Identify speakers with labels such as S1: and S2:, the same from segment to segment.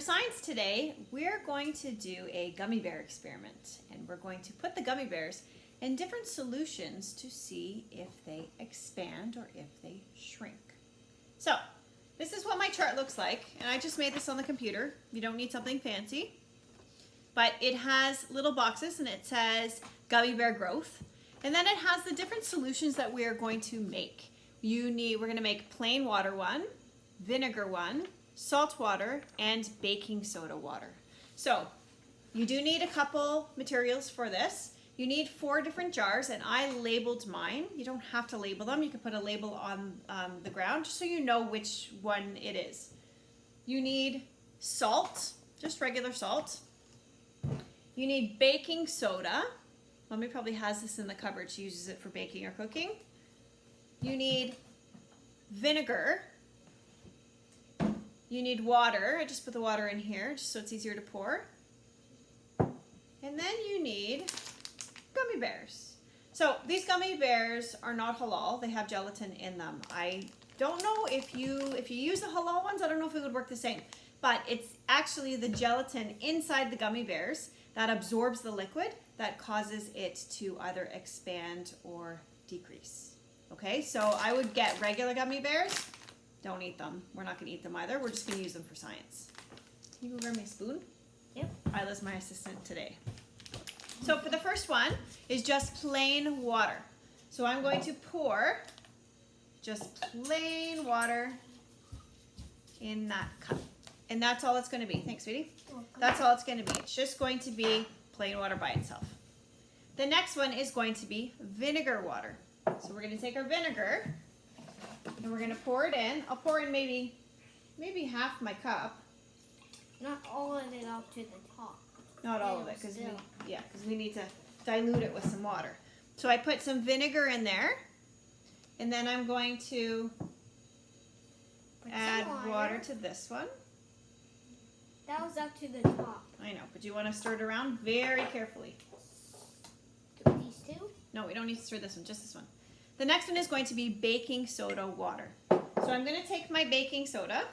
S1: For science today, we're going to do a gummy bear experiment, and we're going to put the gummy bears in different solutions to see if they expand or if they shrink. So, this is what my chart looks like, and I just made this on the computer. You don't need something fancy, but it has little boxes and it says gummy bear growth, and then it has the different solutions that we are going to make. We're going to make plain water one, vinegar one, salt water, and baking soda water. So you do need a couple materials for this. You need 4 different jars, and I labeled mine. You don't have to label them. You can put a label on the ground just so you know which one it is. You need salt, just regular salt. You need baking soda. Mommy probably has this in the cupboard. She uses it for baking or cooking. You need vinegar. You need water. I just put the water in here just so it's easier to pour. And then you need gummy bears. So these gummy bears are not halal. They have gelatin in them. I don't know if you use the halal ones, I don't know if it would work the same. But it's actually the gelatin inside the gummy bears that absorbs the liquid that causes it to either expand or decrease. Okay, so I would get regular gummy bears. Don't eat them. We're not going to eat them either. We're just going to use them for science. Can you go grab my spoon?
S2: Yep.
S1: Isla's my assistant today. So for the first one is just plain water. So I'm going to pour just plain water in that cup. And that's all it's going to be. Thanks, sweetie. That's all it's going to be. It's just going to be plain water by itself. The next one is going to be vinegar water. So we're going to take our vinegar and we're going to pour it in. I'll pour in maybe half my cup.
S2: Not all of it up to the top.
S1: Not all of it, because we need to dilute it with some water. So I put some vinegar in there, and then I'm going to add water to this one.
S2: That was up to the top.
S1: I know, but you want to stir it around very carefully.
S2: These two?
S1: No, we don't need to stir this one, just this one. The next one is going to be baking soda water. So I'm going to take my baking soda,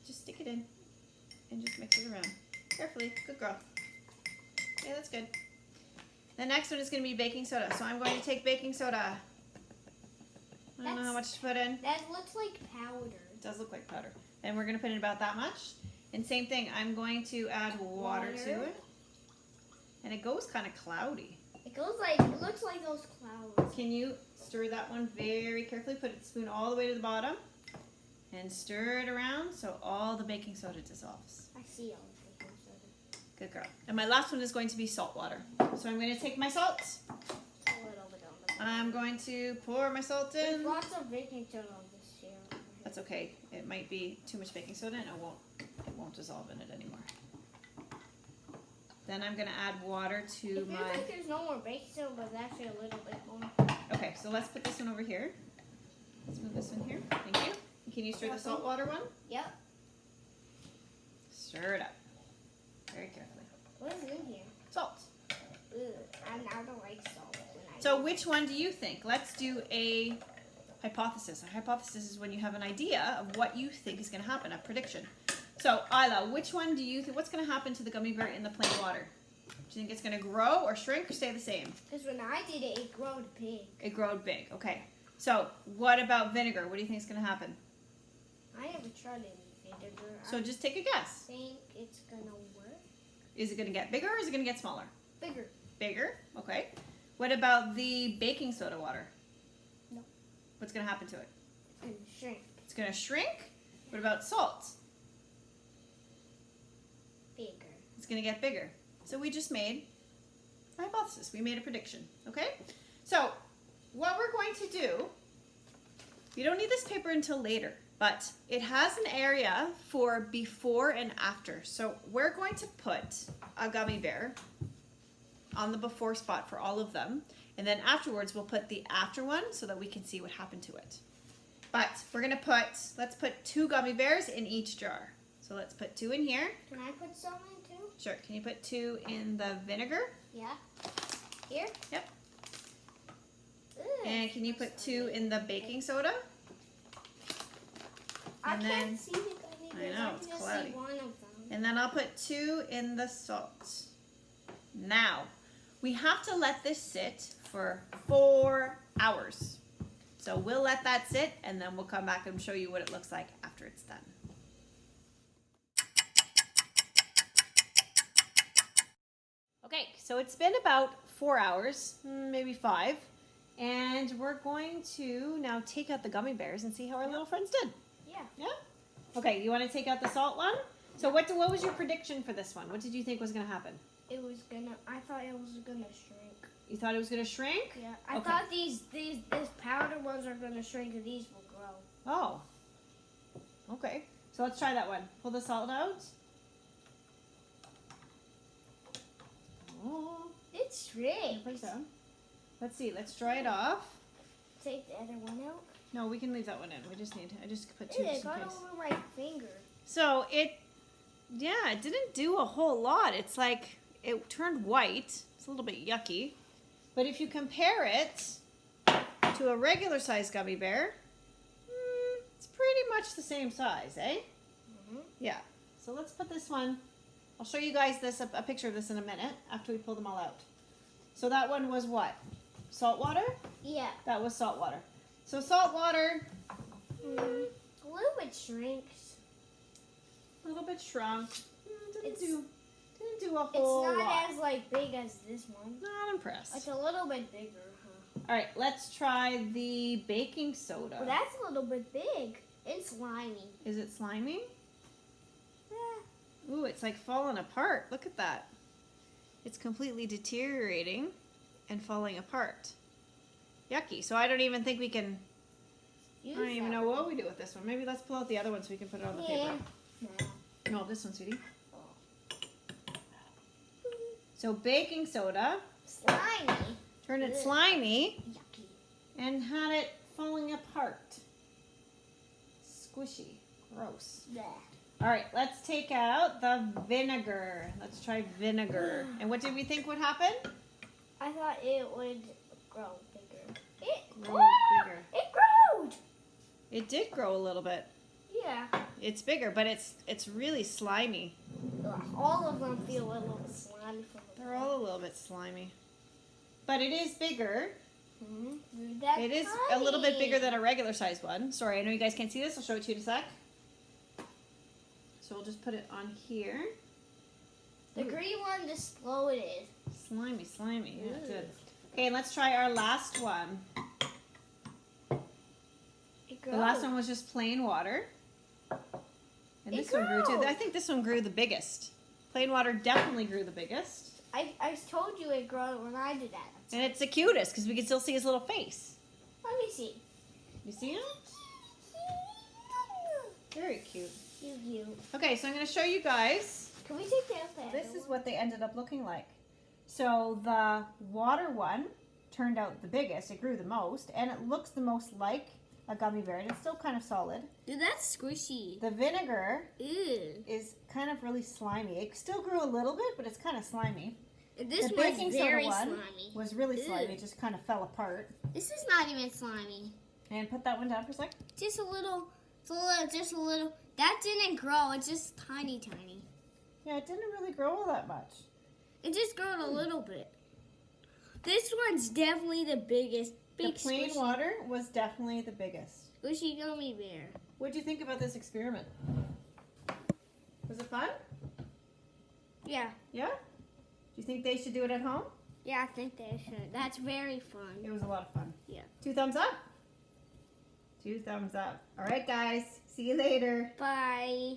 S1: just stick it in, and just mix it around. Carefully, good girl. Okay, that's good. The next one is going to be baking soda. So I'm going to take baking soda. I don't know how much to put in.
S2: That looks like powder.
S1: It does look like powder. And we're going to put in about that much. And same thing, I'm going to add water to it. And it goes kind of cloudy.
S2: It looks like those clouds.
S1: Can you stir that one very carefully? Put the spoon all the way to the bottom. And stir it around so all the baking soda dissolves.
S2: I see all the baking soda.
S1: Good girl. And my last one is going to be salt water. So I'm going to take my salt.
S2: A little bit on the bottom.
S1: I'm going to pour my salt in.
S2: There's lots of baking soda on this chair.
S1: That's okay. It might be too much baking soda and it won't dissolve in it anymore. Then I'm going to add water to
S2: It feels like there's no more baking soda, but there's actually a little bit more.
S1: Okay, so let's put this one over here. Let's move this one here. Thank you. And can you stir the salt water one?
S2: Yep.
S1: Stir it up. Very carefully.
S2: What is in here?
S1: Salt.
S2: Ugh, I don't like salt.
S1: So which one do you think? Let's do a hypothesis. A hypothesis is when you have an idea of what you think is going to happen, a prediction. So, Isla, which one do you think, what's going to happen to the gummy bear in the plain water? Do you think it's going to grow or shrink or stay the same?
S2: Because when I did it, it growed big.
S1: It growed big, okay. So, what about vinegar? What do you think is going to happen?
S2: I never tried any vinegar.
S1: So just take a guess.
S2: I think it's going to work.
S1: Is it going to get bigger or is it going to get smaller?
S2: Bigger.
S1: Bigger, okay. What about the baking soda water?
S2: No.
S1: What's going to happen to it?
S2: It's going to shrink.
S1: It's going to shrink? What about salt?
S2: Bigger.
S1: It's going to get bigger. So we just made a hypothesis. We made a prediction, okay? So what we're going to do, you don't need this paper until later, but it has an area for before and after. So we're going to put a gummy bear on the before spot for all of them, and then afterwards we'll put the after one so that we can see what happened to it. But we're going to let's put 2 gummy bears in each jar. So let's put 2 in here.
S2: Can I put some in too?
S1: Sure. Can you put 2 in the vinegar?
S2: Yeah. Here?
S1: Yep.
S2: Ugh,
S1: And can you put 2 in the baking soda?
S2: I
S1: And
S2: can't
S1: then
S2: see the gummy
S1: I know, it's cloudy.
S2: See one of them.
S1: And then I'll put 2 in the salt. Now, we have to let this sit for 4 hours. So we'll let that sit and then we'll come back and show you what it looks like after it's done. Okay, so it's been about 4 hours, maybe 5. And we're going to now take out the gummy bears and see how our little friends did.
S2: Yeah.
S1: Yeah? Okay, you want to take out the salt one? So what was your prediction for this one? What did you think was going to happen?
S2: I thought it was gonna shrink.
S1: You thought it was going to shrink?
S2: Yeah. I thought these powder ones are gonna shrink and these will grow.
S1: Oh. Okay. So let's try that one. Pull the salt out. Oh.
S2: It shrinks.
S1: Put it down. Let's see. Let's dry it off.
S2: Take the other one out.
S1: No, we can leave that one in. I just put 2
S2: It
S1: just in
S2: got
S1: case.
S2: over my finger.
S1: So it didn't do a whole lot. It's like it turned white. It's a little bit yucky. But if you compare it to a regular size gummy bear, it's pretty much the same size, eh?
S2: Mm-hmm.
S1: Yeah. So let's put this one. I'll show you guys a picture of this in a minute after we pull them all out. So that one was what? Salt water?
S2: Yeah.
S1: That was salt water. So salt water,
S2: A little bit shrinks.
S1: a little bit shrunk. Didn't
S2: It's-
S1: do a whole
S2: It's not
S1: lot.
S2: as like big as this one.
S1: Not impressed.
S2: It's a little bit bigger, huh?
S1: All right, let's try the baking soda.
S2: Well, that's a little bit big. It's slimy.
S1: Is it slimy?
S2: Yeah.
S1: Ooh, it's like falling apart. Look at that. It's completely deteriorating and falling apart. Yucky. So I don't even think we can, I don't even know what we do with this one. Maybe let's pull out the other one so we can put it on the paper. No, this one, sweetie. So baking soda,
S2: Slimy.
S1: turned it
S2: Ugh.
S1: slimy
S2: Yucky.
S1: and had it falling apart. Squishy. Gross.
S2: Bleh.
S1: All right, let's take out the vinegar. Let's try vinegar. And what did we think would happen?
S2: I thought it would grow bigger.
S1: Grow bigger.
S2: It growed.
S1: It did grow a little bit.
S2: Yeah.
S1: It's bigger, but it's really slimy.
S2: Ugh, all of them feel a little slimy from the
S1: They're all a little bit slimy. But it is bigger.
S2: That's
S1: It is a little bit bigger than a regular size one. Sorry, I know you guys can't see this. I'll show it to you in a sec. So we'll just put it on here.
S2: The green one exploded.
S1: Slimy, slimy. Yeah, it
S2: Ugh.
S1: did. Okay, and let's try our last one.
S2: It
S1: The last one was just plain water. And
S2: It
S1: this one grew too.
S2: grew.
S1: I think this one grew the biggest. Plain water definitely grew the biggest.
S2: I told you it grew when I did that.
S1: And it's the cutest because we can still see his little face.
S2: Let me see.
S1: You see him? Very cute.
S2: You.
S1: Okay, so I'm going to show you guys.
S2: Can we take that out?
S1: This is what they ended up looking like. So the water one turned out the biggest. It grew the most. And it looks the most like a gummy bear. And it's still kind of solid.
S2: Dude, that's squishy.
S1: The vinegar
S2: Ew.
S1: is kind of really slimy. It still grew a little bit, but it's kind of slimy.
S2: This
S1: The
S2: one's
S1: baking soda
S2: very
S1: one
S2: slimy.
S1: was really slimy.
S2: Ew.
S1: It just kind of fell apart.
S2: This is not even slimy.
S1: And put that one down for a sec.
S2: Just a little. Just a little. That didn't grow. It's just tiny.
S1: Yeah, it didn't really grow all that much.
S2: It just grew a little bit. This one's definitely the biggest.
S1: The plain water was definitely the biggest.
S2: Squishy gummy bear.
S1: What do you think about this experiment? Was it fun?
S2: Yeah.
S1: Yeah? Do you think they should do it at home?
S2: Yeah, I think they should. That's very fun.
S1: It was a lot of fun.
S2: Yeah.
S1: 2 thumbs up? 2 thumbs up. All right, guys. See you later.
S2: Bye.